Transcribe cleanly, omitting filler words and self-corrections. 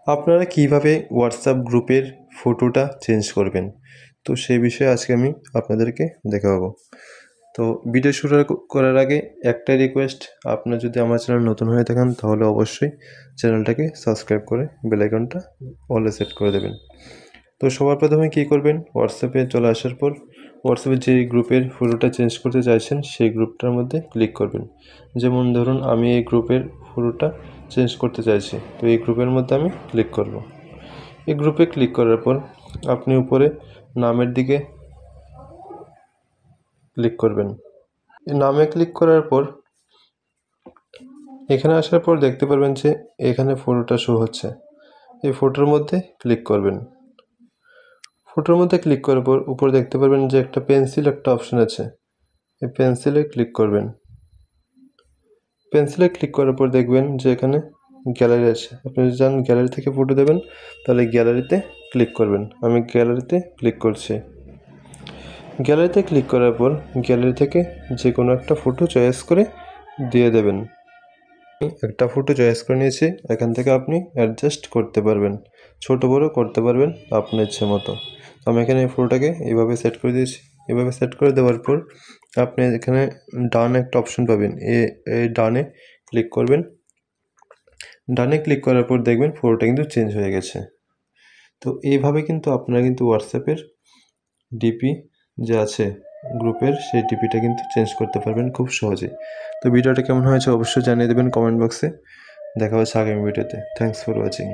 আপনারা কিভাবে হোয়াটসঅ্যাপ গ্রুপের ফটোটা চেঞ্জ করবেন, তো সেই বিষয়ে আজকে আমি আপনাদেরকে দেখাবো। তো ভিডিও শুরু করার আগে একটাই রিকোয়েস্ট, আপনারা যদি আমার চ্যানেল নতুন হয়ে থাকেন তাহলে অবশ্যই চ্যানেলটাকে সাবস্ক্রাইব করে বেল আইকনটা অলে সেট করে দেবেন। তো সবার প্রথমে কী করবেন, হোয়াটসঅ্যাপে চলে আসার পর হোয়াটসঅ্যাপে যে গ্রুপের ফটোটা চেঞ্জ করতে চাইছেন সেই গ্রুপটার মধ্যে ক্লিক করবেন। যেমন ধরুন আমি এই গ্রুপের ফটোটা চেঞ্জ করতে চাইছি, তো এই গ্রুপের মধ্যে আমি ক্লিক করব। এই গ্রুপে ক্লিক করার পর আপনি উপরে নামের দিকে ক্লিক করবেন। এই নামে ক্লিক করার পর এখানে আসার পর দেখতে পারবেন যে এখানে ফটোটা শো হচ্ছে। এই ফটোর মধ্যে ক্লিক করবেন। ফটোর মধ্যে ক্লিক করার পর উপরে দেখতে পারবেন যে একটা পেন্সিল একটা অপশন আছে, এই পেন্সিলে ক্লিক করবেন। পেন্সিলে ক্লিক করার পর দেখবেন যে এখানে গ্যালারি আছে। আপনি যদি চান গ্যালারি থেকে ফটো দেবেন তাহলে গ্যালারিতে ক্লিক করবেন। আমি গ্যালারিতে ক্লিক করছি। গ্যালারিতে ক্লিক করার পর গ্যালারি থেকে যে কোনো একটা ফটো চয়েস করে দিয়ে দেবেন। একটা ফটো চয়েস করে নিয়েছি, এখান থেকে আপনি অ্যাডজাস্ট করতে পারবেন, ছোট বড় করতে পারবেন আপনার ইচ্ছে মতো। আমি এখানে এই ফটোটাকে এইভাবে সেট করে দিয়েছি। এভাবে সেট করে দেওয়ার পর আপনি এখানে ডানে একটা অপশন পাবেন, এই ডানে ক্লিক করবেন। ডানে ক্লিক করার পর দেখবেন ফটোটা কিন্তু চেঞ্জ হয়ে গেছে। তো এইভাবে কিন্তু আপনারা কিন্তু হোয়াটসঅ্যাপের ডিপি যে আছে গ্রুপের, সেই ডিপিটা কিন্তু চেঞ্জ করতে পারবেন খুব সহজেই। তো ভিডিওটা কেমন হয়েছে অবশ্যই জানিয়ে দেবেন কমেন্ট বক্সে। দেখা হচ্ছে আগামী ভিডিওতে। Thanks for watching.